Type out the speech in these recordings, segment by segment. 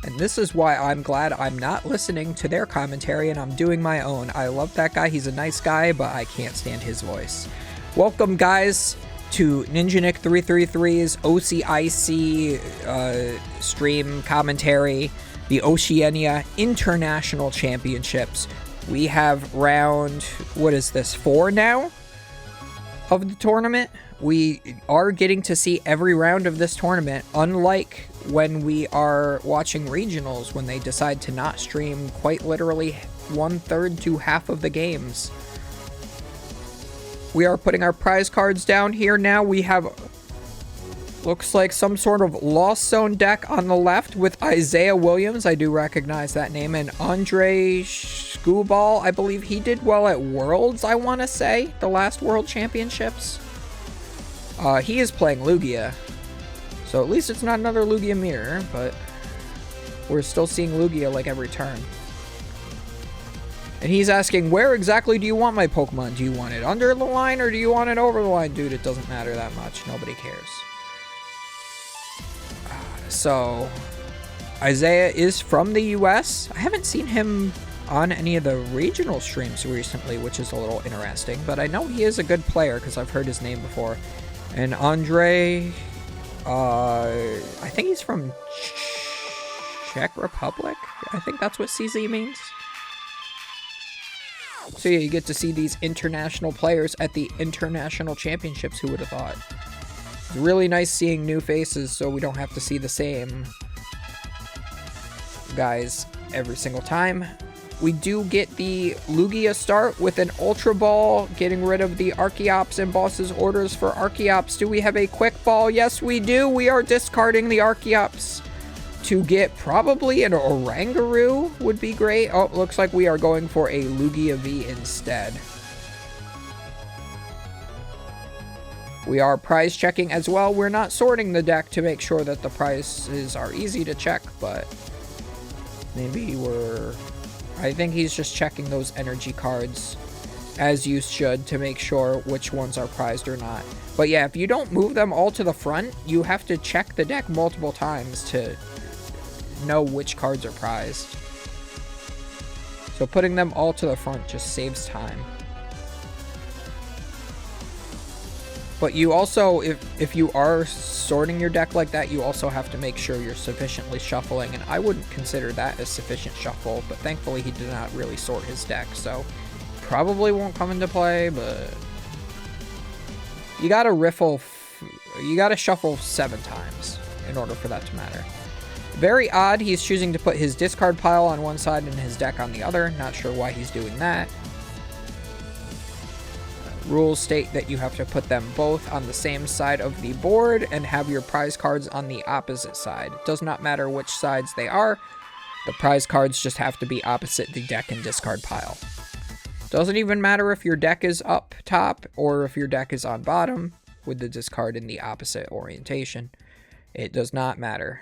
And this is why I'm glad I'm not listening to their commentary and I'm doing my own. I love that guy. He's a nice guy, but I can't stand his voice. Welcome, guys, to Ninja Nick 333's OCIC stream commentary, the Oceania International Championships. We have round, what is this, 4 now of the tournament? We are getting to see every round of this tournament, unlike when we are watching regionals, when they decide to not stream quite literally 1/3 to half of the games. We are putting our prize cards down here now. We have, looks like some sort of Lost Zone deck on the left with Isaiah Williams. I do recognize that name. And Andre Skubal, I believe he did well at Worlds, I want to say, the last World Championships. He is playing Lugia, so at least it's not another Lugia mirror, but we're still seeing Lugia like every turn. And he's asking, where exactly do you want my Pokemon? Do you want it under the line or do you want it over the line? Dude, it doesn't matter that much. Nobody cares. So, Isaiah is from the US. I haven't seen him on any of the regional streams recently, which is a little interesting, but I know he is a good player because I've heard his name before. And Andre, I think he's from Czech Republic. I think that's what CZ means. So yeah, you get to see these international players at the international championships. Who would have thought? It's really nice seeing new faces so we don't have to see the same guys every single time. We do get the Lugia start with an Ultra Ball, getting rid of the Archeops and Boss's orders for Archeops. Do we have a Quick Ball? Yes, we do. We are discarding the Archeops to get probably an Oranguru would be great. Oh, looks like we are going for a Lugia V instead. We are prize checking as well. We're not sorting the deck to make sure that the prizes are easy to check, but maybe I think he's just checking those energy cards, as you should, to make sure which ones are prized or not. But yeah, if you don't move them all to the front, you have to check the deck multiple times to know which cards are prized. So putting them all to the front just saves time. But you also, if you are sorting your deck like that, you also have to make sure you're sufficiently shuffling, and I wouldn't consider that a sufficient shuffle, but thankfully he did not really sort his deck, so probably won't come into play, but you gotta shuffle 7 times in order for that to matter. Very odd, he's choosing to put his discard pile on one side and his deck on the other. Not sure why he's doing that. Rules state that you have to put them both on the same side of the board and have your prize cards on the opposite side. It does not matter which sides they are. The prize cards just have to be opposite the deck and discard pile. Doesn't even matter if your deck is up top or if your deck is on bottom with the discard in the opposite orientation. It does not matter.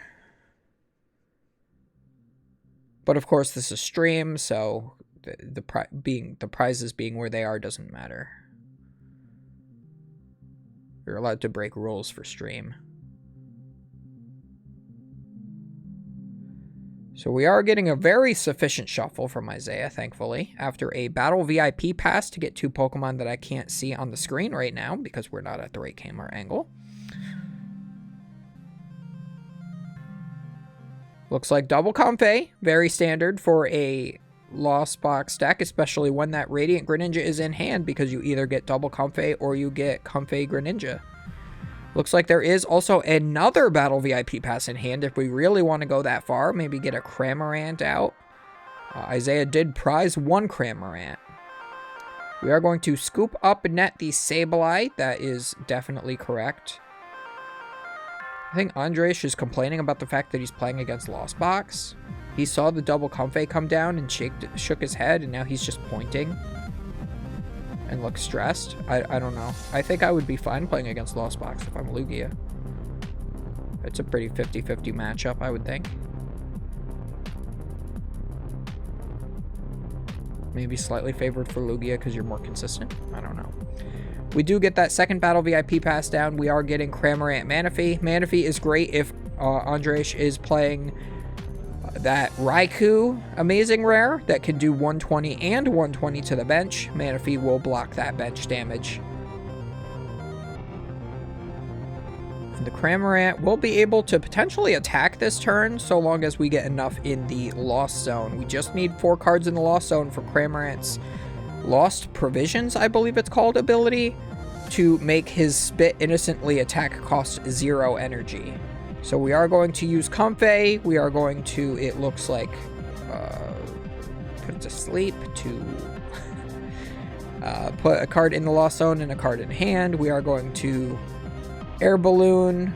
But of course this is stream, so the prizes being where they are doesn't matter. You're allowed to break rules for stream. So we are getting a very sufficient shuffle from Isaiah, thankfully, after a Battle VIP pass to get 2 Pokemon that I can't see on the screen right now because we're not at the right camera angle. Looks like double Comfey, very standard for a Lost Box deck, especially when that Radiant Greninja is in hand, because you either get double Comfey or you get Comfey Greninja. Looks like there is also another Battle VIP pass in hand if we really want to go that far. Maybe get a Cramorant out. Isaiah did prize 1 Cramorant. We are going to scoop up net the Sableye. That is definitely correct. I think Andres is complaining about the fact that he's playing against Lost Box. He saw the double Comfey come down and shook his head, and now he's just pointing and looks stressed. I don't know. I think I would be fine playing against Lost Box if I'm Lugia. It's a pretty 50-50 matchup, I would think. Maybe slightly favored for Lugia because you're more consistent. I don't know. We do get that second Battle VIP pass down. We are getting Cramorant Manaphy. Manaphy is great if Andres is playing That Raikou amazing rare that can do 120 and 120 to the bench. Manaphy will block that bench damage. And the Cramorant will be able to potentially attack this turn so long as we get enough in the Lost Zone. We just need 4 cards in the Lost Zone for Cramorant's Lost Provisions, I believe it's called, ability to make his Spit Innocently attack cost 0 energy. So we are going to use Comfey. We are going to, it looks like, put it to sleep to put a card in the Lost Zone and a card in hand. We are going to Air Balloon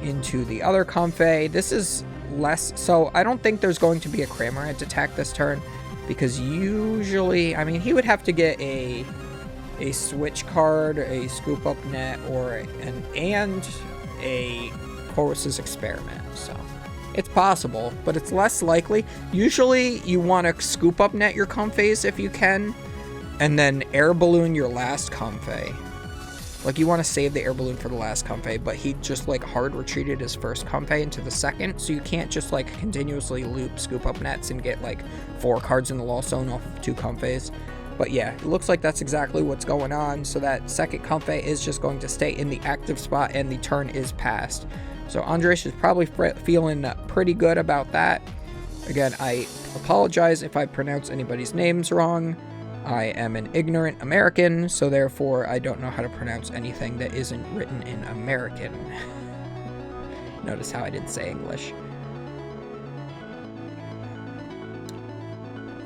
into the other Comfey. This is less, so I don't think there's going to be a Cramorant attack this turn, because usually, I mean, he would have to get a switch card, a Scoop Up Net, or and a Chorus's Experiment. So it's possible, but it's less likely. Usually you want to Scoop Up Net your Comfeys if you can, and then Air Balloon your last Comfey. Like, you want to save the Air Balloon for the last Comfey, but he just, like, hard retreated his first Comfey into the second, so you can't just, like, continuously loop Scoop Up Nets and get, like, 4 cards in the Lost Zone off of 2 Comfeys. But yeah, it looks like that's exactly what's going on, so that second Comfey is just going to stay in the active spot, and the turn is passed. So Andres is probably feeling pretty good about that. Again, I apologize if I pronounce anybody's names wrong. I am an ignorant American, so therefore I don't know how to pronounce anything that isn't written in American. Notice how I didn't say English.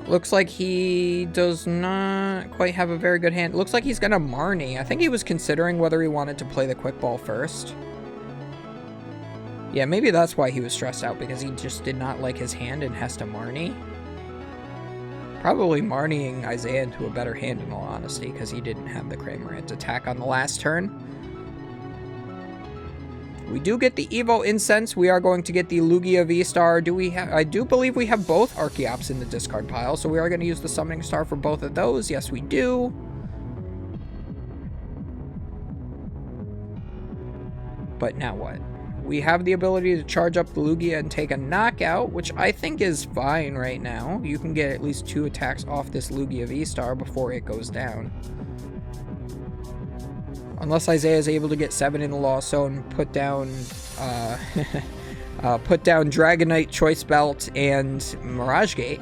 Looks like he does not quite have a very good hand. Looks like he's gonna Marnie. I think he was considering whether he wanted to play the Quick Ball first. Yeah, maybe that's why he was stressed out, because he just did not like his hand and has to Marnie. Probably Marnieing Isaiah into a better hand, in all honesty, because he didn't have the Cramorant attack on the last turn. We do get the Evo Incense. We are going to get the Lugia VStar. I do believe we have both Archeops in the discard pile, so we are going to use the Summoning Star for both of those. Yes, we do. But now what? We have the ability to charge up the Lugia and take a knockout, which I think is fine right now. You can get at least 2 attacks off this Lugia V-Star before it goes down. Unless Isaiah is able to get 7 in the Lost Zone, put down Dragonite, Choice Belt, and Mirage Gate.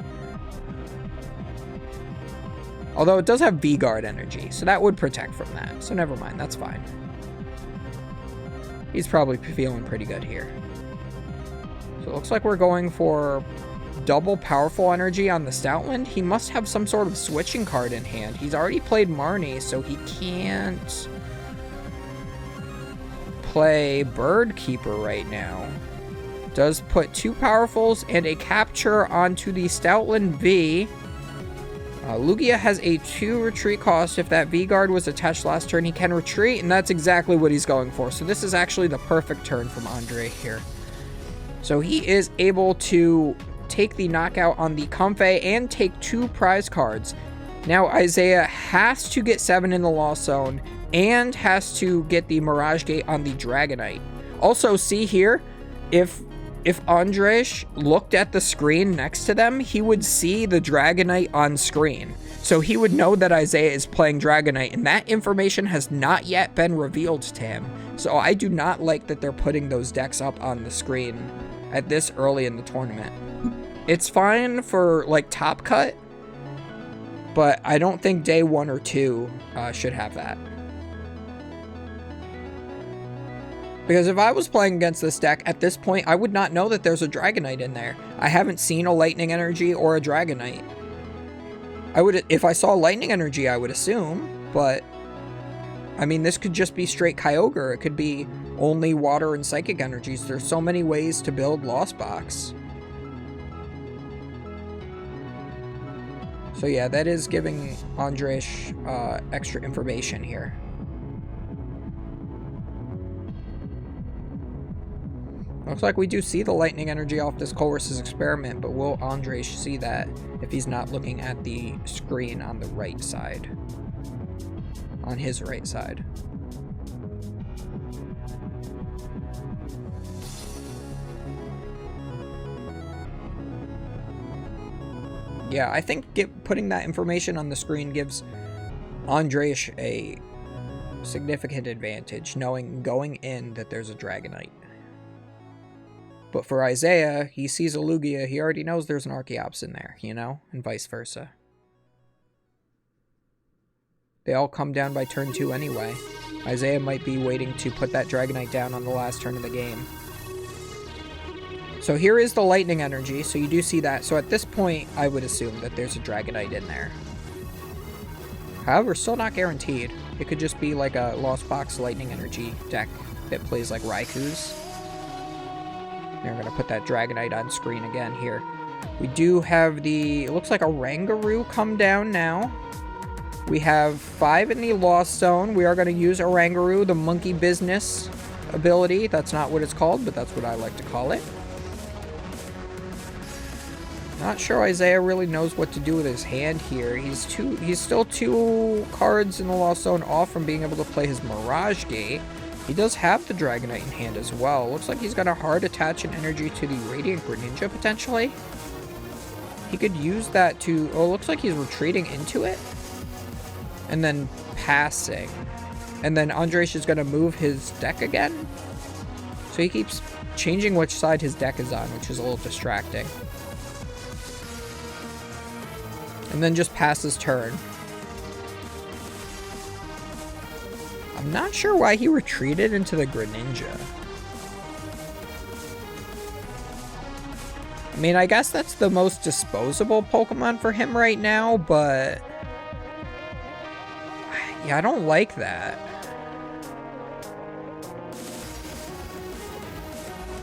Although it does have V-Guard energy, so that would protect from that. So never mind, that's fine. He's probably feeling pretty good here. So it looks like we're going for double powerful energy on the Stoutland. He must have some sort of switching card in hand. He's already played Marnie, so he can't play Bird Keeper right now. Does put 2 powerfuls and a capture onto the Stoutland V. Lugia has a 2 retreat cost. If that V-Guard was attached last turn, he can retreat, and that's exactly what he's going for. So this is actually the perfect turn from Andre here. So he is able to take the knockout on the Comfey and take 2 prize cards. Now Isaiah has to get 7 in the Lost Zone and has to get the Mirage Gate on the Dragonite. Also, see here, if Andres looked at the screen next to them, he would see the Dragonite on screen. So he would know that Isaiah is playing Dragonite, and that information has not yet been revealed to him. So I do not like that they're putting those decks up on the screen at this early in the tournament. It's fine for, like, Top Cut, but I don't think day 1 or 2 should have that. Because if I was playing against this deck at this point, I would not know that there's a Dragonite in there. I haven't seen a Lightning Energy or a Dragonite. If I saw Lightning Energy, I would assume, but I mean, this could just be straight Kyogre. It could be only Water and Psychic Energies. There's so many ways to build Lost Box. So yeah, that is giving Andres extra information here. Looks like we do see the Lightning Energy off this Chorus's Experiment, but will Andres see that if he's not looking at the screen on the right side? On his right side. Yeah, I think putting that information on the screen gives Andres a significant advantage, knowing going in that there's a Dragonite. But for Isaiah, he sees a Lugia, he already knows there's an Archeops in there, you know? And vice versa. They all come down by turn 2 anyway. Isaiah might be waiting to put that Dragonite down on the last turn of the game. So here is the Lightning Energy, so you do see that. So at this point, I would assume that there's a Dragonite in there. However, still not guaranteed. It could just be like a Lost Box Lightning Energy deck that plays like Raikous. We're going to put that Dragonite on screen again here. We do have the, it looks like a Rangaroo come down now. We have 5 in the Lost Zone. We are going to use a Rangaroo, the Monkey Business ability. That's not what it's called, but that's what I like to call it. Not sure Isaiah really knows what to do with his hand here. He's still 2 cards in the Lost Zone off from being able to play his Mirage Gate. He does have the Dragonite in hand as well. Looks like he's got a hard attach and energy to the Radiant Greninja, potentially. He could use that to... Oh, looks like he's retreating into it. And then passing. And then Andres is going to move his deck again. So he keeps changing which side his deck is on, which is a little distracting. And then just passes turn. I'm not sure why he retreated into the Greninja. I mean, I guess that's the most disposable Pokemon for him right now, but... Yeah, I don't like that.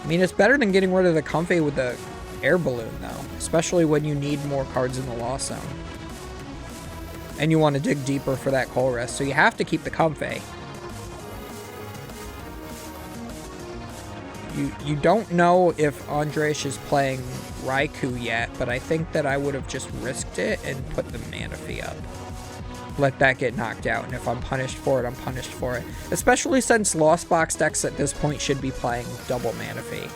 I mean, it's better than getting rid of the Comfey with the air balloon, though. Especially when you need more cards in the Lost Zone. And you want to dig deeper for that Colress, so you have to keep the Comfey. You don't know if Andres is playing Raikou yet, but I think that I would have just risked it and put the Manaphy up. Let that get knocked out, and if I'm punished for it, I'm punished for it. Especially since Lost Box decks at this point should be playing double Manaphy.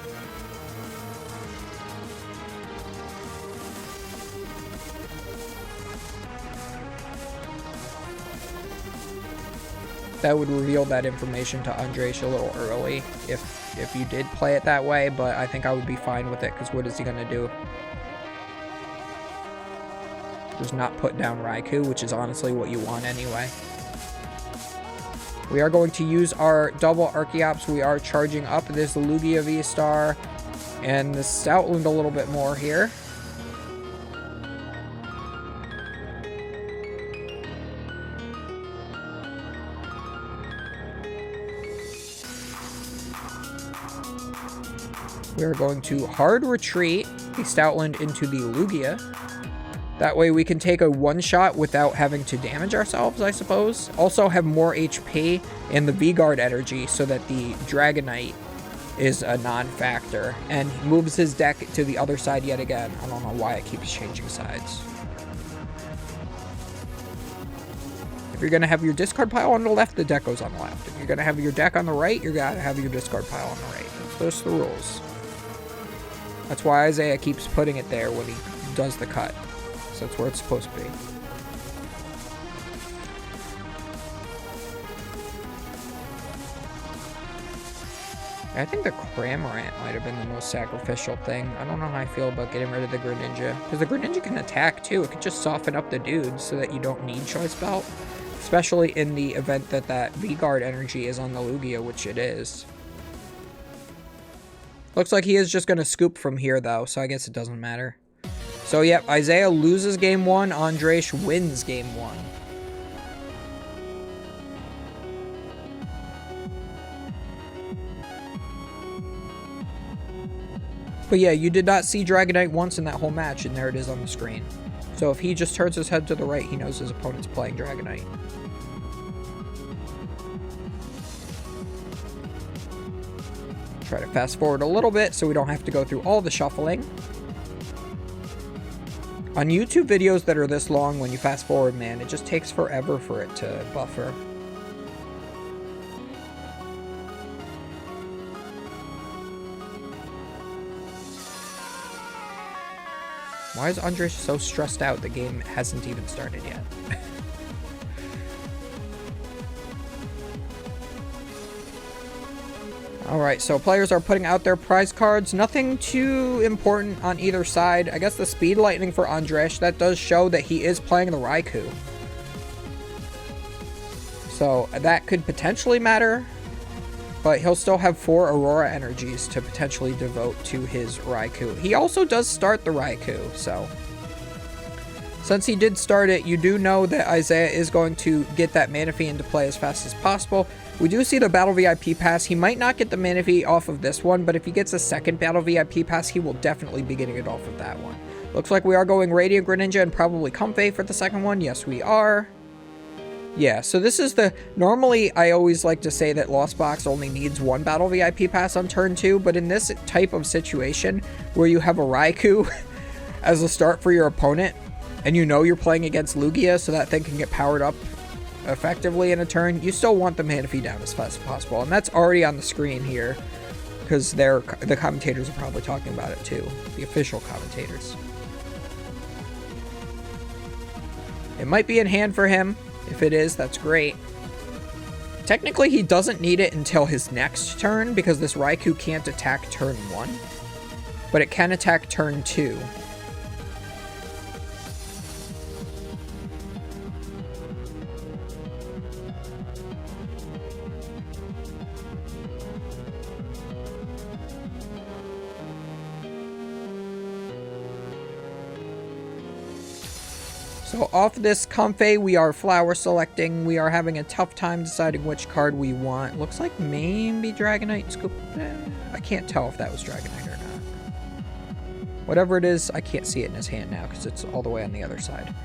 That would reveal that information to Andres a little early if you did play it that way, but I think I would be fine with it, because what is he going to do? Just not put down Raikou, which is honestly what you want anyway. We are going to use our double Archeops. We are charging up this Lugia VStar and the Stoutland a little bit more here. We are going to hard retreat the Stoutland into the Lugia. That way we can take a one-shot without having to damage ourselves, I suppose. Also have more HP and the V-Guard energy so that the Dragonite is a non-factor. And he moves his deck to the other side yet again. I don't know why it keeps changing sides. If you're going to have your discard pile on the left, the deck goes on the left. If you're going to have your deck on the right, you're going to have your discard pile on the right. Those are the rules. That's why Isaiah keeps putting it there when he does the cut. So that's where it's supposed to be. I think the Cramorant might have been the most sacrificial thing. I don't know how I feel about getting rid of the Greninja. Because the Greninja can attack too. It could just soften up the dudes so that you don't need Choice Belt. Especially in the event that that V-Guard energy is on the Lugia, which it is. Looks like he is just going to scoop from here, though, so I guess it doesn't matter. So, yep, Isaiah loses game 1, Andres wins game 1. But yeah, you did not see Dragonite once in that whole match, and there it is on the screen. So if he just turns his head to the right, he knows his opponent's playing Dragonite. Try to fast forward a little bit so we don't have to go through all the shuffling. On YouTube videos that are this long, when you fast forward, man, it just takes forever for it to buffer. Why is Andres so stressed out? The game hasn't even started yet. Alright, so players are putting out their prize cards. Nothing too important on either side. I guess the Speed Lightning for Andres, that does show that he is playing the Raikou. So that could potentially matter. But he'll still have 4 Aurora energies to potentially devote to his Raikou. He also does start the Raikou, so... Since he did start it, you do know that Isaiah is going to get that Manaphy into play as fast as possible. We do see the Battle VIP Pass. He might not get the Manaphy off of this one, but if he gets a second Battle VIP Pass, he will definitely be getting it off of that one. Looks like we are going Radiant Greninja and probably Comfey for the second one. Yes, we are. Yeah, so this is the... Normally, I always like to say that Lost Box only needs 1 Battle VIP Pass on turn 2, but in this type of situation, where you have a Raikou as a start for your opponent, and you know you're playing against Lugia, so that thing can get powered up effectively in a turn, you still want the Manaphy down as fast as possible. And that's already on the screen here, because the commentators are probably talking about it too. The official commentators. It might be in hand for him. If it is, that's great. Technically, he doesn't need it until his next turn, because this Raikou can't attack turn 1. But it can attack turn 2. So off this Comfey, we are flower selecting. We are having a tough time deciding which card we want. Looks like maybe Dragonite Scoop. I can't tell if that was Dragonite or not. Whatever it is, I can't see it in his hand now because it's all the way on the other side.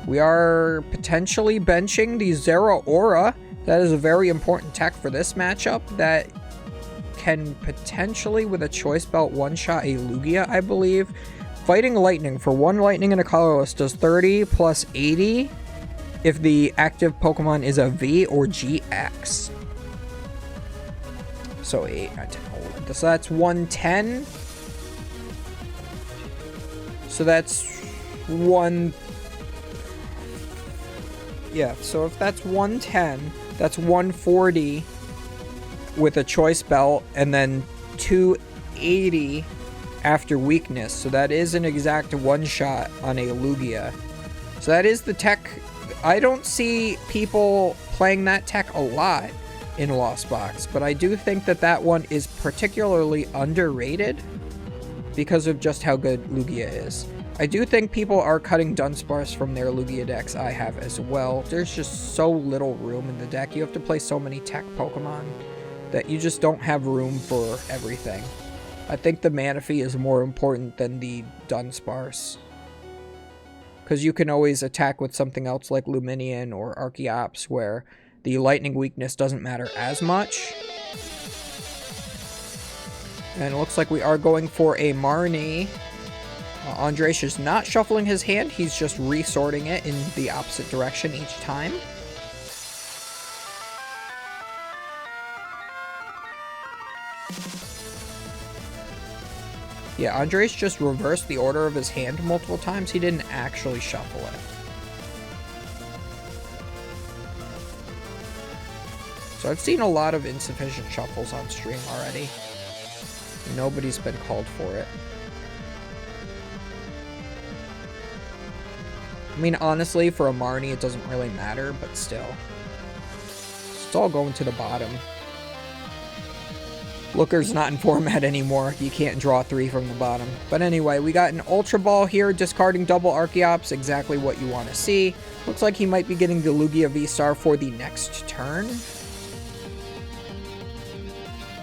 We are potentially benching the Zeraora. That is a very important tech for this matchup that can potentially, with a Choice Belt, one-shot a Lugia, I believe. Fighting Lightning for 1 Lightning and a colorless does 30 plus 80 if the active Pokemon is a V or GX. So 8, 9, 10, 11. So that's 110. So that's 1... Yeah, so if that's 110, that's 140 with a Choice Belt, and then 280 after weakness, so that is an exact one-shot on a Lugia. So that is the tech. I don't see people playing that tech a lot in Lost Box, but I do think that that one is particularly underrated because of just how good Lugia is. I do think people are cutting Dunsparce from their Lugia decks. I have as well. There's just so little room in the deck. You have to play so many tech Pokemon that you just don't have room for everything. I think the Manaphy is more important than the Dunsparce, because you can always attack with something else like Lumineon or Archeops, where the lightning weakness doesn't matter as much. And it looks like we are going for a Marnie. Andres is not shuffling his hand, he's just resorting it in the opposite direction each time. Yeah, Andres just reversed the order of his hand multiple times. He didn't actually shuffle it. So I've seen a lot of insufficient shuffles on stream already. Nobody's been called for it. I mean, honestly, for a Marnie, it doesn't really matter, but still. It's all going to the bottom. Looker's not in format anymore. You can't draw 3 from the bottom. But anyway, we got an Ultra Ball here, discarding double Archeops, exactly what you want to see. Looks like he might be getting the Lugia VStar for the next turn,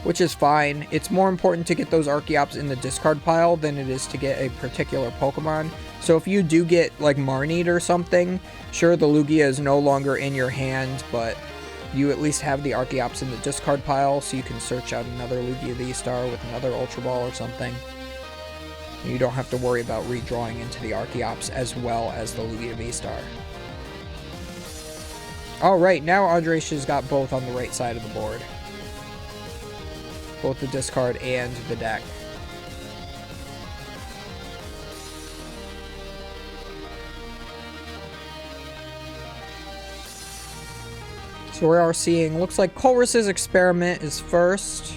which is fine. It's more important to get those Archeops in the discard pile than it is to get a particular Pokemon. So if you do get, like, Marnied or something, sure, the Lugia is no longer in your hand, but you at least have the Archeops in the discard pile, so you can search out another Lugia V-Star with another Ultra Ball or something. And you don't have to worry about redrawing into the Archeops as well as the Lugia V-Star. Alright, now Andres has got both on the right side of the board. Both the discard and the deck. So we are seeing, looks like Colress's experiment is first.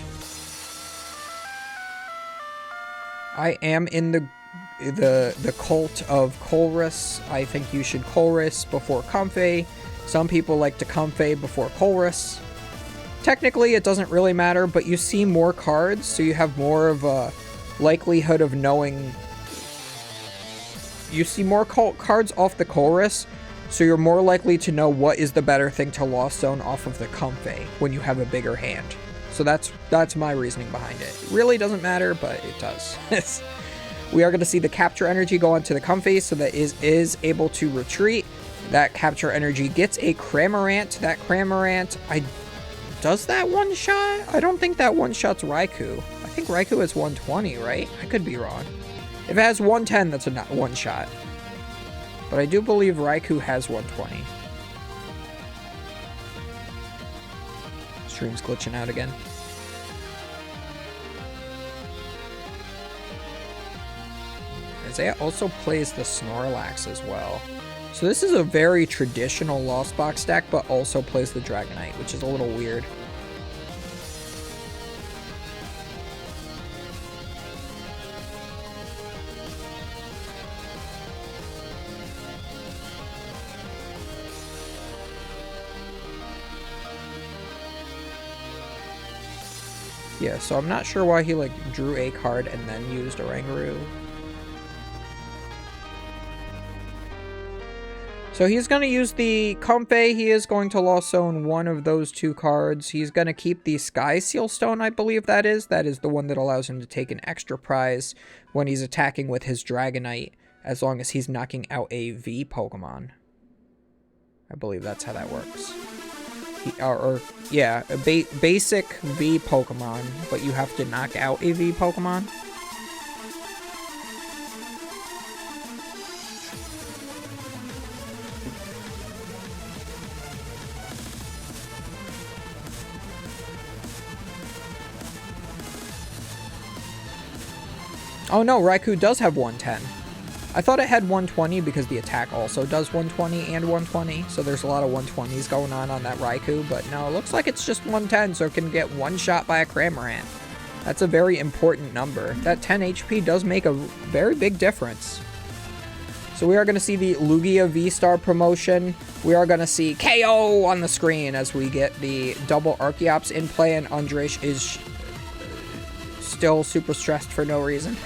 I am in the cult of Colress. I think you should Colress before Comfey. Some people like to Comfey before Colress. Technically, it doesn't really matter, but you see more cards, so you have more of a likelihood of knowing. You see more cards off the Colress, so you're more likely to know what is the better thing to Lost Zone off of the Comfey when you have a bigger hand. So that's my reasoning behind it. It really doesn't matter, but it does. We are going to see the capture energy go onto the Comfey, so that is able to retreat. That capture energy gets a Cramorant. That Cramorant, does that one shot? I don't think that one shot's Raikou. I think Raikou is 120, right? I could be wrong. If it has 110, that's a one shot. But I do believe Raikou has 120. Stream's glitching out again. Isaiah also plays the Snorlax as well. So this is a very traditional Lost Box deck, but also plays the Dragonite, which is a little weird. Yeah, so I'm not sure why he drew a card and then used Oranguru. So he's going to use the Comfey. He is going to Lost Zone one of those two cards. He's going to keep the Sky Seal Stone, I believe that is. That is the one that allows him to take an extra prize when he's attacking with his Dragonite, as long as he's knocking out a V Pokemon. I believe that's how that works. Yeah, a basic V Pokemon, but you have to knock out a V Pokemon. Oh no, Raikou does have 110. I thought it had 120 because the attack also does 120 and 120, so there's a lot of 120s going on that Raikou, but no, it looks like it's just 110, so it can get one shot by a Cramorant. That's a very important number. That 10 HP does make a very big difference. So we are going to see the Lugia VStar promotion. We are going to see KO on the screen as we get the double Archeops in play, and Andreish is still super stressed for no reason.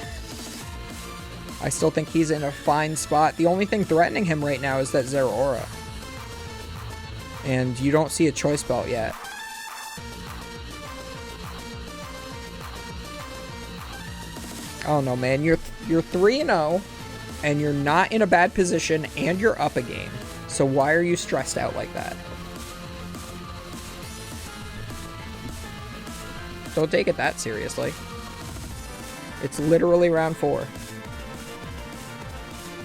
I still think he's in a fine spot. The only thing threatening him right now is that Zeraora. And you don't see a Choice Belt yet. Oh no, man. You're 3-0, and you're not in a bad position, and you're up a game. So why are you stressed out like that? Don't take it that seriously. It's literally round 4.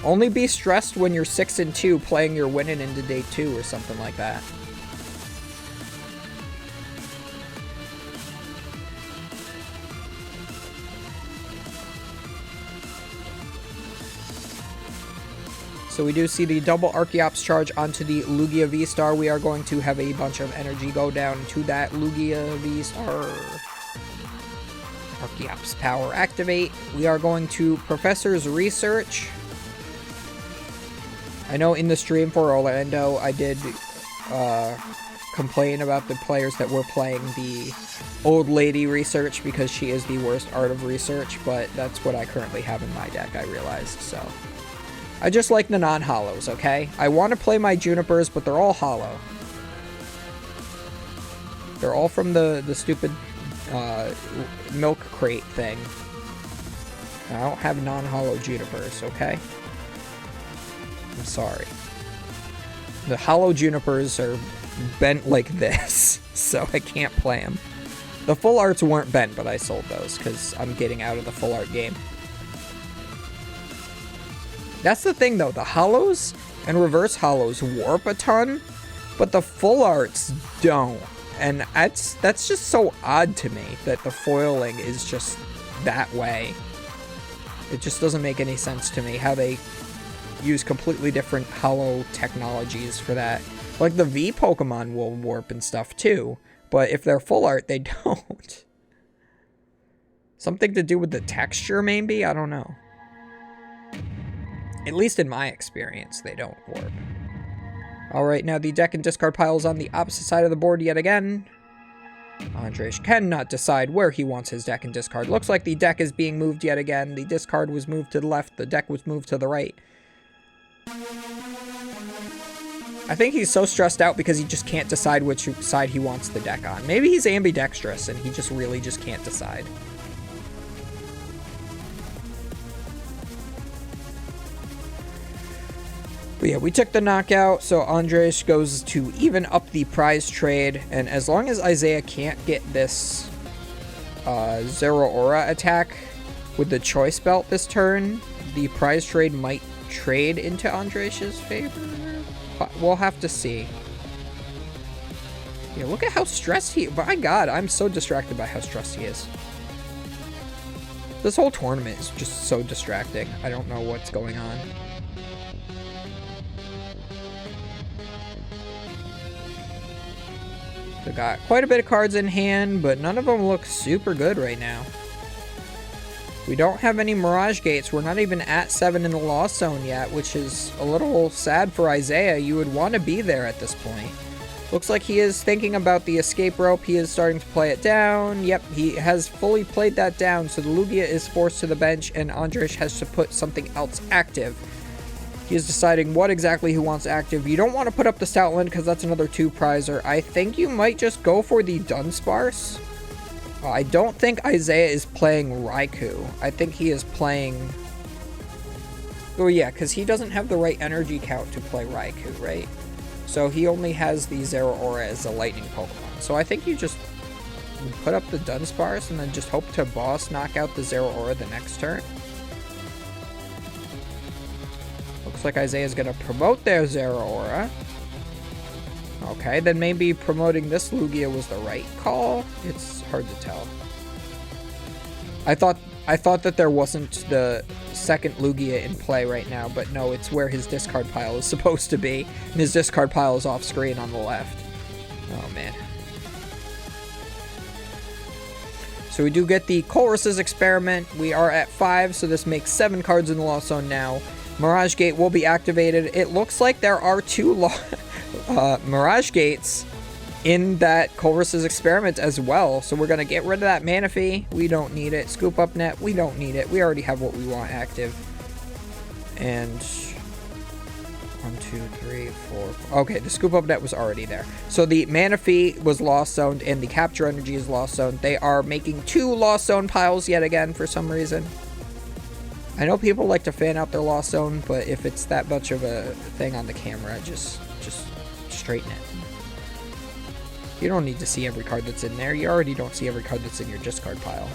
Only be stressed when you're 6-2 playing your winning into day 2 or something like that. So we do see the double Archeops charge onto the Lugia V-Star. We are going to have a bunch of energy go down to that Lugia V-Star. Archeops power activate. We are going to Professor's Research. I know in the stream for Orlando, I did complain about the players that were playing the old lady research because she is the worst art of research, but that's what I currently have in my deck, I realized, so. I just like the non-hollows, okay? I want to play my Junipers, but they're all hollow. They're all from the stupid milk crate thing. I don't have non-hollow Junipers, okay? I'm sorry. The hollow Junipers are bent like this, so I can't play them. The full arts weren't bent, but I sold those because I'm getting out of the full art game. That's the thing, though. The hollows and reverse hollows warp a ton, but the full arts don't. And that's just so odd to me that the foiling is just that way. It just doesn't make any sense to me how they use completely different hollow technologies for that. Like, the V Pokemon will warp and stuff, too. But if they're full art, they don't. Something to do with the texture, maybe? I don't know. At least in my experience, they don't warp. Alright, now the deck and discard pile is on the opposite side of the board yet again. Andres cannot decide where he wants his deck and discard. Looks like the deck is being moved yet again. The discard was moved to the left. The deck was moved to the right. I think he's so stressed out because he just can't decide which side he wants the deck on. Maybe he's ambidextrous and he just really just can't decide. But yeah, we took the knockout, so Andres goes to even up the prize trade, and as long as Isaiah can't get this Zeraora attack with the choice belt this turn, the prize trade might trade into Andres' favor. We'll have to see. Yeah, look at how stressed he... My god, I'm so distracted by how stressed he is. This whole tournament is just so distracting. I don't know what's going on. We got quite a bit of cards in hand, but none of them look super good right now. We don't have any Mirage Gates. We're not even at 7 in the Lost Zone yet, which is a little sad for Isaiah. You would want to be there at this point. Looks like he is thinking about the escape rope. He is starting to play it down. Yep, he has fully played that down, so the Lugia is forced to the bench, and Andres has to put something else active. He is deciding what exactly he wants active. You don't want to put up the Stoutland because that's another 2-prizer. I think you might just go for the Dunsparce. I don't think Isaiah is playing Raikou. I think he is playing... Oh yeah, because he doesn't have the right energy count to play Raikou, right? So he only has the Zeraora as a lightning Pokemon. So I think you just put up the Dunsparce and then just hope to boss knock out the Zeraora the next turn. Looks like Isaiah's going to promote their Zeraora. Okay, then maybe promoting this Lugia was the right call. It's hard to tell. I thought that there wasn't the second Lugia in play right now, but no, it's where his discard pile is supposed to be. And his discard pile is off screen on the left. Oh, man. So we do get the Colress's Experiment. We are at 5, so this makes 7 cards in the Lost Zone now. Mirage Gate will be activated. It looks like there are 2 Mirage Gates in that Colress's Experiment as well. So we're going to get rid of that Manaphy. We don't need it. Scoop Up Net. We don't need it. We already have what we want active. And 1, 2, 3, 4. Okay, the Scoop Up Net was already there. So the Manaphy was Lost Zoned and the Capture Energy is Lost Zoned. They are making 2 Lost Zone piles yet again for some reason. I know people like to fan out their Lost Zone, but if it's that much of a thing on the camera, just straighten it. You don't need to see every card that's in there. You already don't see every card that's in your discard pile.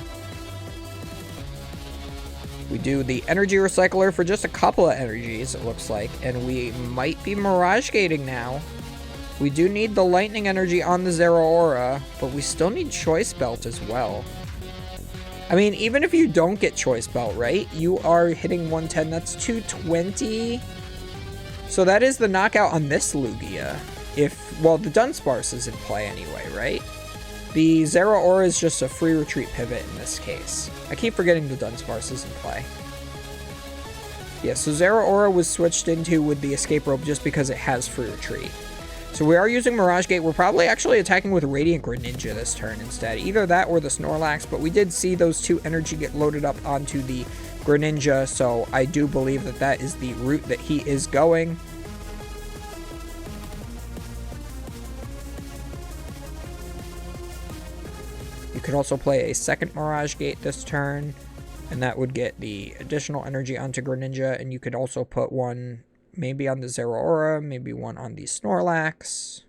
We do the Energy Recycler for just a couple of energies, it looks like, and we might be Mirage Gating now. We do need the Lightning Energy on the Zeraora, but we still need Choice Belt as well. I mean, even if you don't get Choice Belt, right? You are hitting 110. That's 220. So that is the knockout on this Lugia. Well, the Dunsparce is in play anyway, right? The Zeraora is just a free retreat pivot in this case. I keep forgetting the Dunsparce is in play. Yeah, so Zeraora was switched into with the escape rope just because it has free retreat. So we are using Mirage Gate. We're probably actually attacking with Radiant Greninja this turn instead. Either that or the Snorlax, but we did see those 2 energy get loaded up onto the Greninja, so I do believe that that is the route that he is going. You could also play a second Mirage Gate this turn, and that would get the additional energy onto Greninja, and you could also put one maybe on the Zeraora, maybe one on the Snorlax.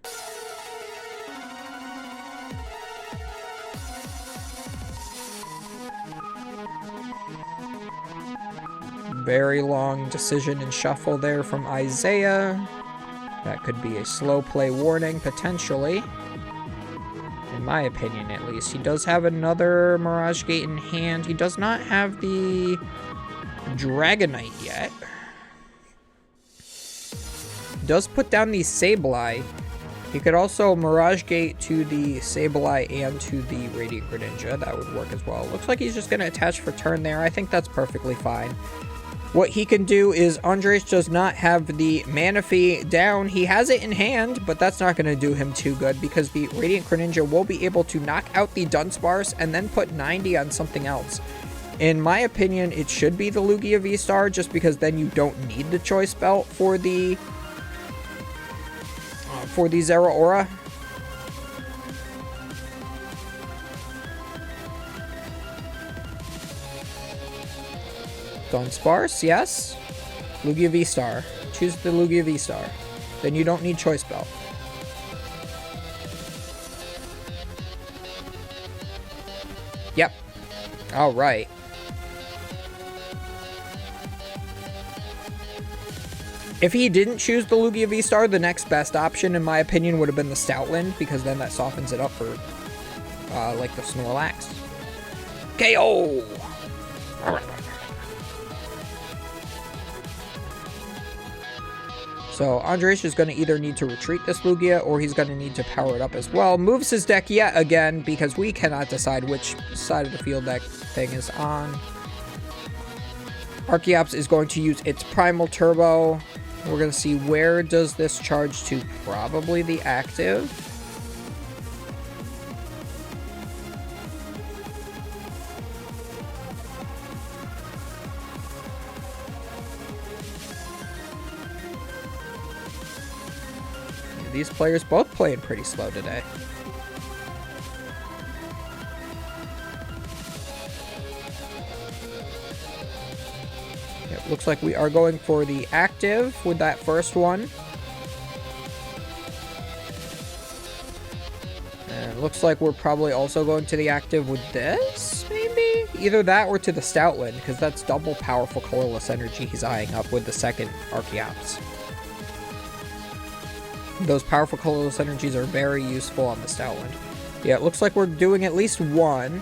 Very long decision and shuffle there from Isaiah. That could be a slow play warning, potentially. In my opinion, at least. He does have another Mirage Gate in hand. He does not have the Dragonite yet. does put down the Sableye. He could also Mirage Gate to the Sableye and to the Radiant Greninja. That would work as well. Looks like he's just going to attach for turn there. I think that's perfectly fine. What he can do is Andres does not have the Manaphy down. He has it in hand, but that's not going to do him too good because the Radiant Greninja will be able to knock out the Dunsparce and then put 90 on something else. In my opinion, it should be the Lugia VStar just because then you don't need the Choice Belt for the Zeraora. Dunsparce, yes. Lugia V-Star. Choose the Lugia V-Star. Then you don't need Choice Belt. Yep. Alright. If he didn't choose the Lugia V-Star, the next best option, in my opinion, would have been the Stoutland, because then that softens it up for, like, the Snorlax. KO! So, Andres is going to either need to retreat this Lugia, or he's going to need to power it up as well. Moves his deck yet again, because we cannot decide which side of the field that thing is on. Archeops is going to use its Primal Turbo. We're going to see where does this charge to. Probably the active. These players both playing pretty slow today. It looks like we are going for the active with that first one. And it looks like we're probably also going to the active with this, maybe? Either that or to the Stoutland, because that's double powerful colorless energy he's eyeing up with the second Archeops. Those powerful colorless energies are very useful on the Stoutland. Yeah, it looks like we're doing at least one.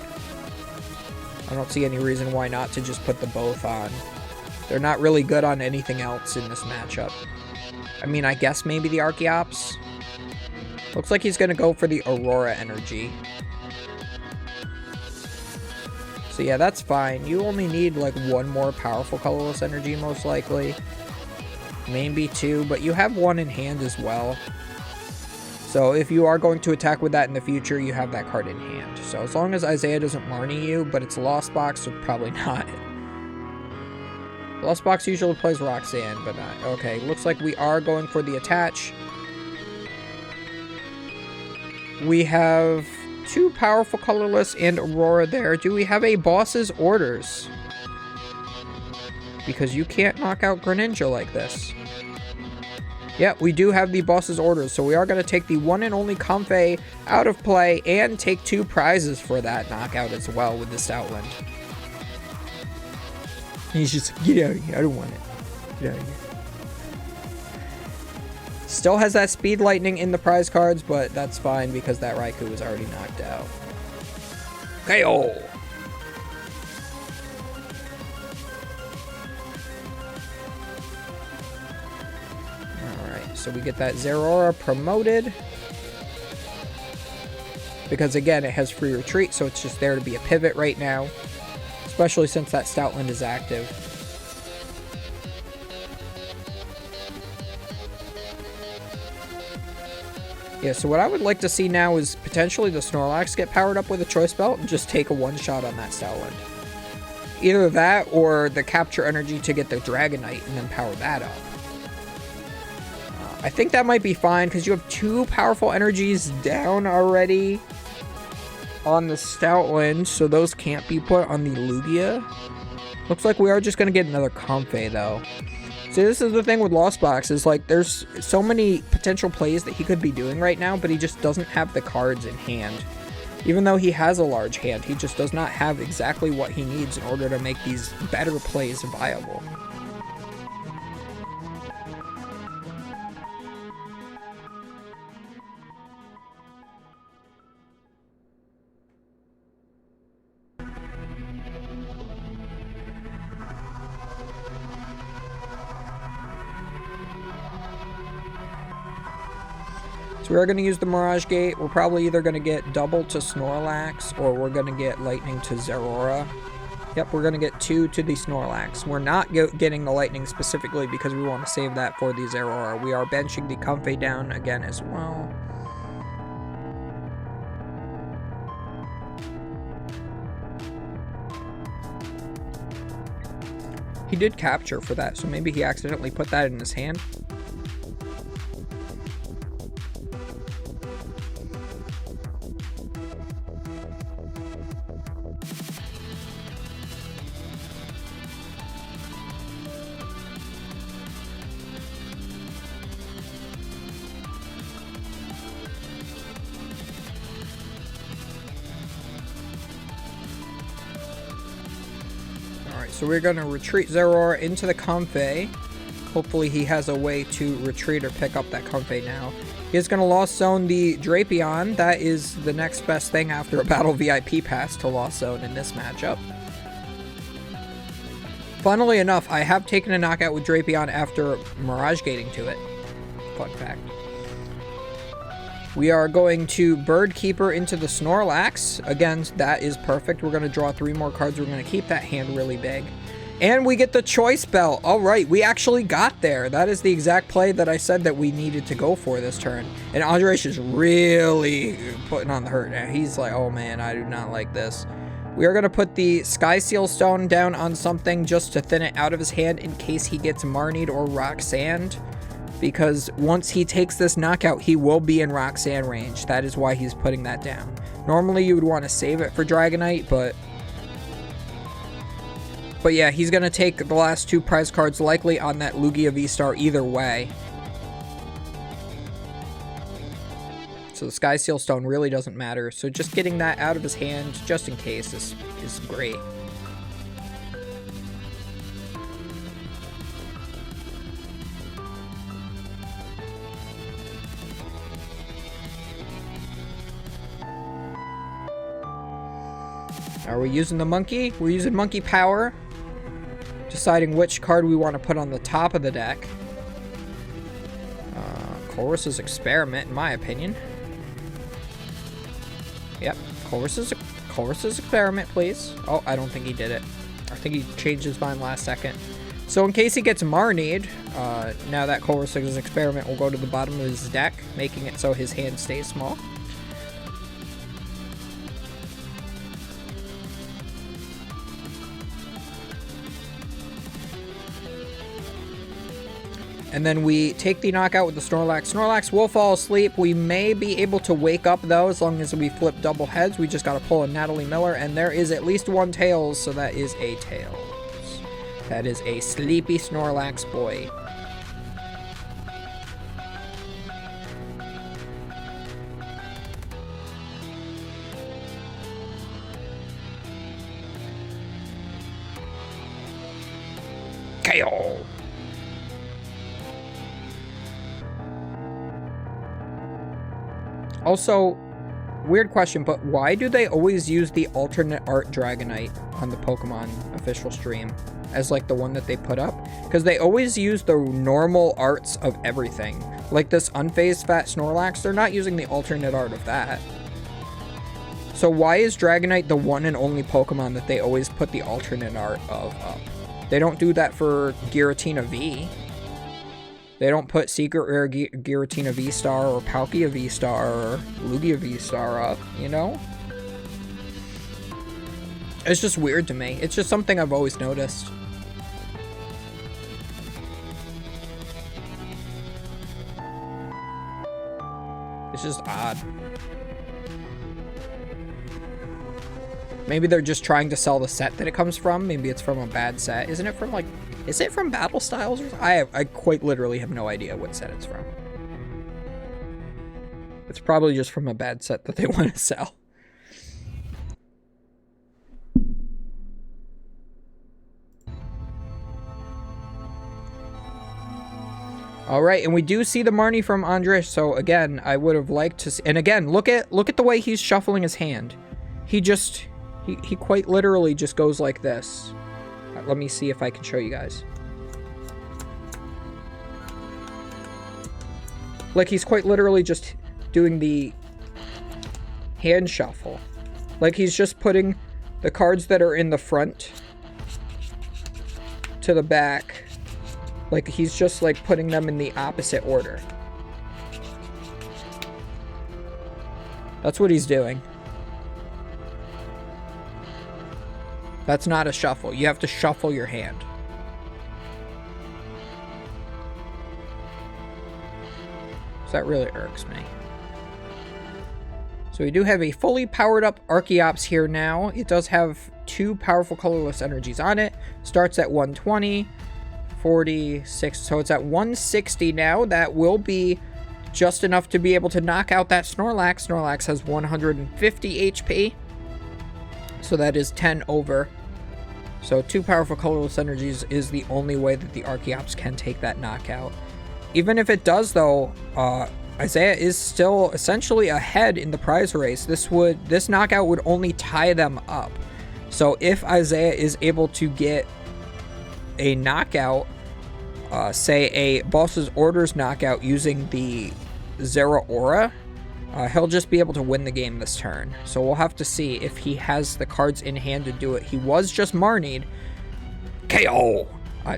I don't see any reason why not to just put the both on. They're not really good on anything else in this matchup. I mean, I guess maybe the Archeops. Looks like he's going to go for the Aurora energy. So yeah, that's fine. You only need like one more powerful colorless energy most likely. Maybe two, but you have one in hand as well. So if you are going to attack with that in the future, you have that card in hand. So as long as Isaiah doesn't Marnie you, but it's Lost Box, so probably not. Lost Box usually plays Roxanne, but not. Okay, looks like we are going for the attach. We have two powerful colorless and Aurora there. Do we have a boss's orders? Because you can't knock out Greninja like this. Yeah, we do have the boss's orders, so we are going to take the one and only Comfey out of play and take two prizes for that knockout as well with the Stoutland. He's just, get out of here, I don't want it. Get out of here. Still has that Speed Lightning in the prize cards, but that's fine because that Raikou was already knocked out. KO! So we get that Zeraora promoted. Because again, it has free retreat, so it's just there to be a pivot right now. Especially since that Stoutland is active. Yeah, so what I would like to see now is potentially the Snorlax get powered up with a Choice Belt and just take a one-shot on that Stoutland. Either that or the Capture Energy to get the Dragonite and then power that up. I think that might be fine because you have two powerful energies down already on the Stoutland, so those can't be put on the Lugia. Looks like we are just going to get another Comfey, though. See, this is the thing with Lost Box, is like there's so many potential plays that he could be doing right now, but he just doesn't have the cards in hand. Even though he has a large hand, he just does not have exactly what he needs in order to make these better plays viable. So we're going to use the Mirage Gate. We're probably either going to get double to Snorlax, or we're going to get lightning to Zeraora. Yep, we're going to get 2 to the Snorlax. We're not getting the lightning specifically because we want to save that for the Zeraora. We are benching the Comfey down again as well. He did capture for that, so maybe he accidentally put that in his hand. So we're going to retreat Zeraora into the Comfey. Hopefully he has a way to retreat or pick up that Comfey now. He's going to Lost Zone the Drapion. That is the next best thing after a Battle VIP pass to Lost Zone in this matchup. Funnily enough, I have taken a knockout with Drapion after Mirage Gating to it. Fun fact. We are going to Bird Keeper into the Snorlax. Again, that is perfect. We're going to draw 3 more cards. We're going to keep that hand really big. And we get the Choice Belt. All right, we actually got there. That is the exact play that I said that we needed to go for this turn. And Andres is really putting on the hurt now. He's like, oh man, I do not like this. We are going to put the Sky Seal Stone down on something just to thin it out of his hand in case he gets Marnied or Rock Sand. Because once he takes this knockout, he will be in Rock Sand range. That is why he's putting that down. Normally, you would want to save it for Dragonite, but yeah, he's going to take the last 2 prize cards likely on that Lugia VStar either way. So the Sky Seal Stone really doesn't matter. So just getting that out of his hand, just in case, is great. Are we using the monkey? We're using monkey power. Deciding which card we want to put on the top of the deck. Chorus's Experiment, in my opinion. Yep, Chorus's Experiment, please. Oh, I don't think he did it. I think he changed his mind last second. So in case he gets Marnied, now that Chorus's Experiment will go to the bottom of his deck, making it so his hand stays small. And then we take the knockout with the Snorlax. Snorlax will fall asleep. We may be able to wake up, though, as long as we flip double heads. We just got to pull a Natalie Miller, and there is at least 1 Tails, so that is a Tails. That is a sleepy Snorlax boy. KO! Also, weird question, but why do they always use the alternate art Dragonite on the Pokemon official stream as like the one that they put up? Because they always use the normal arts of everything. Like this unfazed fat Snorlax, they're not using the alternate art of that. So why is Dragonite the one and only Pokemon that they always put the alternate art of up? They don't do that for Giratina V. They don't put Secret Rare Giratina VStar or Palkia VStar or Lugia VStar up, you know? It's just weird to me. It's just something I've always noticed. It's just odd. Maybe they're just trying to sell the set that it comes from. Maybe it's from a bad set. Isn't it from like... Is it from Battle Styles? Or I quite literally have no idea what set it's from. It's probably just from a bad set that they want to sell. All right, and we do see the Marnie from Andres. So again, I would have liked to see, and again, look at the way he's shuffling his hand. He just he quite literally just goes like this. Let me see if I can show you guys. Like he's quite literally just doing the hand shuffle. Like he's just putting the cards that are in the front to the back. Like he's just like putting them in the opposite order. That's what he's doing. That's not a shuffle. You have to shuffle your hand. So that really irks me. So we do have a fully powered up Archeops here now. It does have 2 powerful colorless energies on it. Starts at 120, 46, so it's at 160 now. That will be just enough to be able to knock out that Snorlax. Snorlax has 150 HP. So that is 10 over. So 2 powerful colorless energies is the only way that the Archeops can take that knockout. Even if it does though, Isaiah is still essentially ahead in the prize race. This knockout would only tie them up. So if Isaiah is able to get a knockout, say a Boss's Orders knockout using the Zeraora, he'll just be able to win the game this turn. So we'll have to see if he has the cards in hand to do it. He was just Marnied. KO!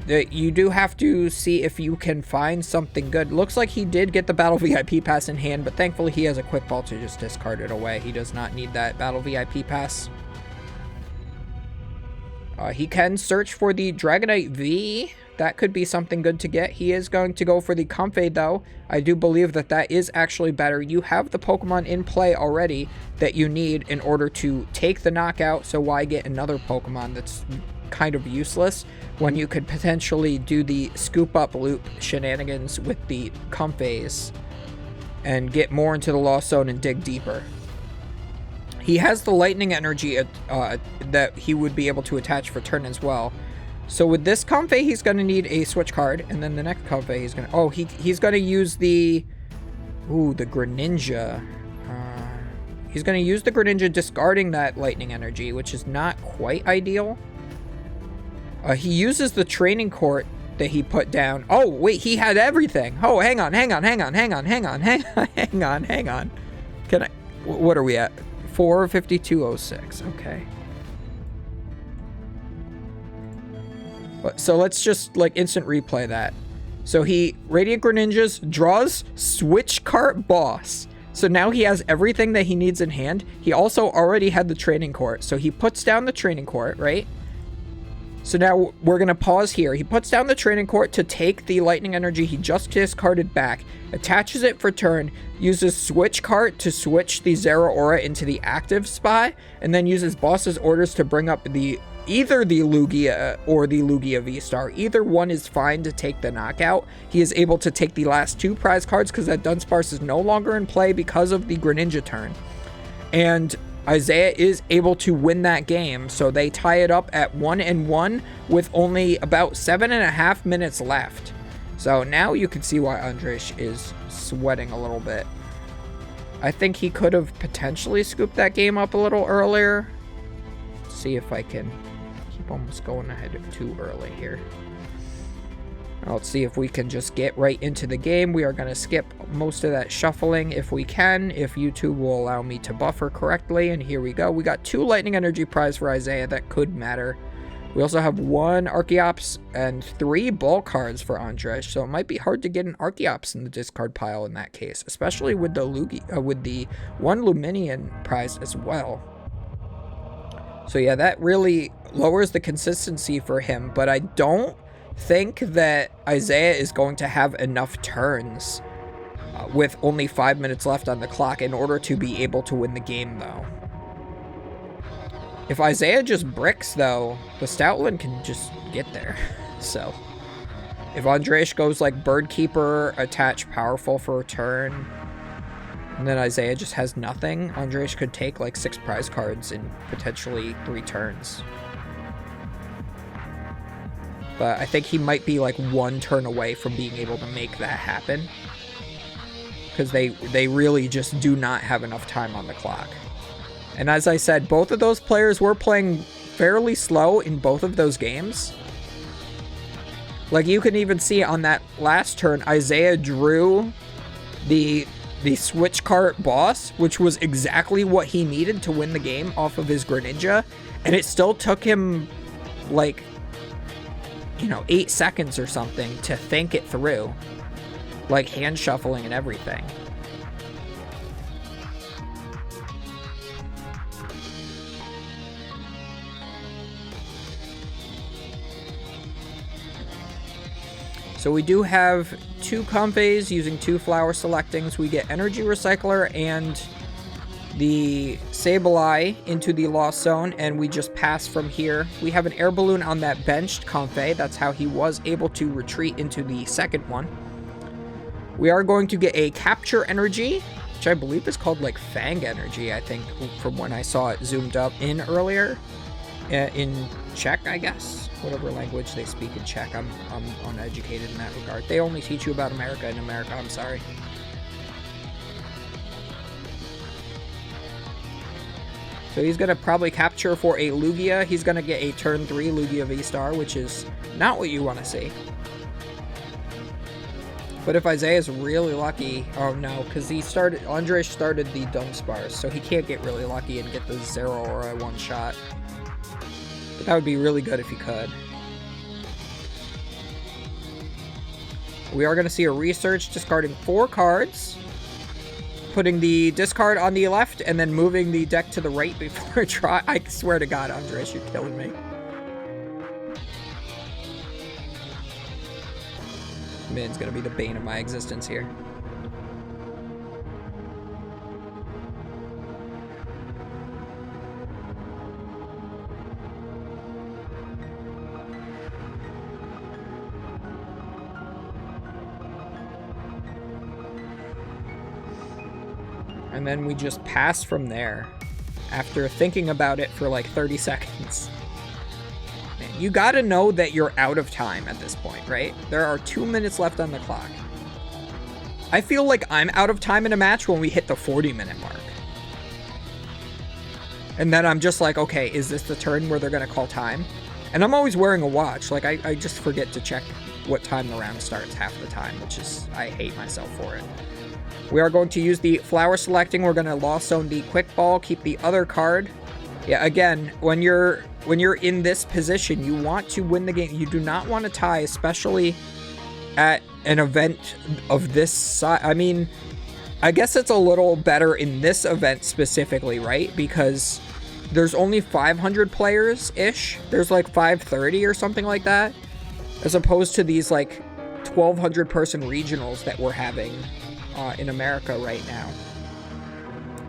You do have to see if you can find something good. Looks like he did get the Battle VIP Pass in hand, but thankfully he has a Quick Ball to just discard it away. He does not need that Battle VIP Pass. He can search for the Dragonite V. That could be something good to get. He is going to go for the Comfey, though. I do believe that that is actually better. You have the Pokemon in play already that you need in order to take the knockout, so why get another Pokemon that's kind of useless when you could potentially do the scoop up loop shenanigans with the Comfeys and get more into the Lost Zone and dig deeper. He has the Lightning Energy that he would be able to attach for turn as well. So with this Comfey, he's going to need a switch card, and then the next Comfey, he's going to... Oh, he's going to use the... Ooh, the Greninja. He's going to use the Greninja, discarding that Lightning Energy, which is not quite ideal. He uses the Training Court that he put down. Oh, wait, he had everything. Oh, hang on. Can I... What are we at? 452.06. Okay. So let's just like instant replay that. So he Radiant Greninjas, draws Switch Cart Boss. So now he has everything that he needs in hand. He also already had the Training Court. So he puts down the Training Court, right? So now we're going to pause here. He puts down the Training Court to take the Lightning Energy he just discarded back, attaches it for turn, uses Switch Cart to switch the Zeraora into the active spot, and then uses Boss's Orders to bring up either the Lugia or the Lugia VStar. Either one is fine to take the knockout. He is able to take the last 2 prize cards because that Dunsparce is no longer in play because of the Greninja turn. And Isaiah is able to win that game, so they tie it up at 1-1 with only about 7.5 minutes left. So now you can see why Andres is sweating a little bit. I think he could have potentially scooped that game up a little earlier. Let's see if I can keep almost going ahead too early here. Let's see if we can just get right into the game. We are going to skip most of that shuffling if we can, if YouTube will allow me to buffer correctly. And here we go. We got 2 Lightning Energy prize for Isaiah. That could matter. We also have 1 Archeops and 3 ball cards for Andres. So it might be hard to get an Archeops in the discard pile in that case, especially with the Lugia, with the 1 Luminion prize as well. So yeah, that really lowers the consistency for him, but I don't think that Isaiah is going to have enough turns with only 5 minutes left on the clock in order to be able to win the game, though. If Isaiah just bricks, though, the Stoutland can just get there. So if Andres goes like Bird Keeper, attach Powerful for a turn, and then Isaiah just has nothing, Andres could take like 6 prize cards in potentially 3 turns. But I think he might be like 1 turn away from being able to make that happen. Because they really just do not have enough time on the clock. And as I said, both of those players were playing fairly slow in both of those games. Like you can even see on that last turn, Isaiah drew the the switch cart boss, which was exactly what he needed to win the game off of his Greninja, and it still took him like, you know, 8 seconds or something to think it through, like hand shuffling and everything. So we do have 2 Comfeys using 2 flower selectings. We get Energy Recycler and the Sableye into the Lost Zone, and we just pass from here. We have an air balloon on that benched Comfey. That's how he was able to retreat into the second one. We are going to get a Capture Energy, which I believe is called like Fang Energy, I think, from when I saw it zoomed up in earlier. In Czech, I guess. Whatever language they speak in Czech. I'm uneducated in that regard. They only teach you about America in America, I'm sorry. So he's going to probably capture for a Lugia. He's going to get a turn 3 Lugia VStar, which is not what you want to see. But if Isaiah's really lucky... Oh no, because Andrej started the Dunsparce, so he can't get really lucky and get the Zeraora one shot. But that would be really good if he could. We are going to see a research discarding 4 cards, putting the discard on the left, and then moving the deck to the right before a try. I swear to God, Andres, you're killing me. Min's going to be the bane of my existence here. And then we just pass from there after thinking about it for like 30 seconds. Man, you gotta know that you're out of time at this point, right? There are 2 minutes left on the clock. I feel like I'm out of time in a match when we hit the 40-minute mark. And then I'm just like, okay, is this the turn where they're gonna call time? And I'm always wearing a watch. Like, I just forget to check what time the round starts half the time, which is, I hate myself for it. We are going to use the flower selecting. We're going to Lost Zone the Quick Ball, keep the other card. Yeah, again, when you're in this position, you want to win the game. You do not want to tie, especially at an event of this size. I mean, I guess it's a little better in this event specifically, right? Because there's only 500 players-ish. There's like 530 or something like that, as opposed to these like 1,200 person regionals that we're having in America right now.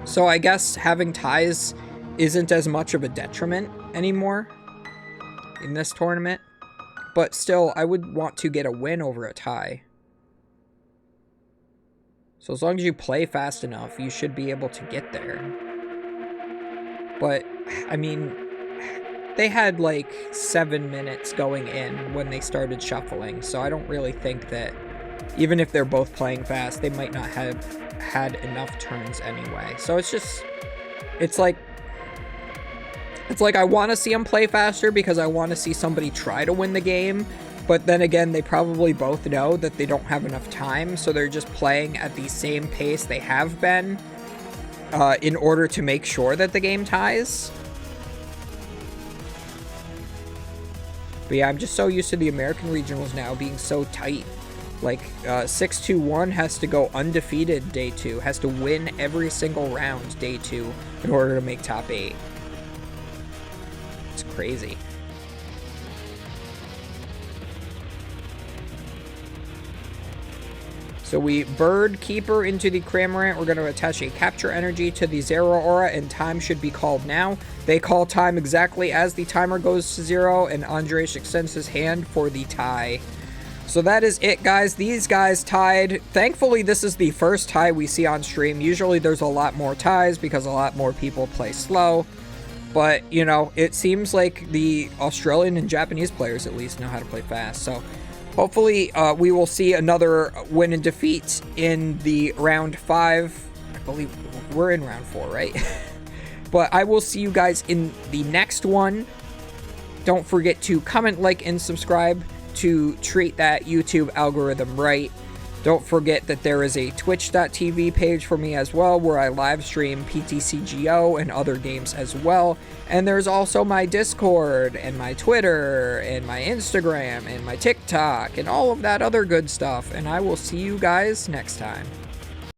So I guess having ties isn't as much of a detriment anymore in this tournament, but still I would want to get a win over a tie. So as long as you play fast enough, you should be able to get there. But I mean, they had like 7 minutes going in when they started shuffling, so I don't really think that even if they're both playing fast, they might not have had enough turns anyway. So it's like I want to see them play faster because I want to see somebody try to win the game. But then again, they probably both know that they don't have enough time, so they're just playing at the same pace they have been in order to make sure that the game ties. But yeah, I'm just so used to the American regionals now being so tight. Like, 6-2-1 has to go undefeated day 2, has to win every single round day 2 in order to make top 8. It's crazy. So we Bird Keeper into the Cramorant. We're going to attach a Capture Energy to the Zeraora, and time should be called now. They call time exactly as the timer goes to 0, and Andrej extends his hand for the tie. So that is it, guys. These guys tied. Thankfully, this is the first tie we see on stream. Usually there's a lot more ties because a lot more people play slow. But, you know, it seems like the Australian and Japanese players at least know how to play fast. So hopefully we will see another win and defeat in the round 5. I believe we're in round 4, right? But I will see you guys in the next one. Don't forget to comment, like, and subscribe to treat that YouTube algorithm right. Don't forget that there is a twitch.tv page for me as well, where I live stream PTCGO and other games as well. And there's also my Discord and my Twitter and my Instagram and my TikTok and all of that other good stuff. And I will see you guys next time.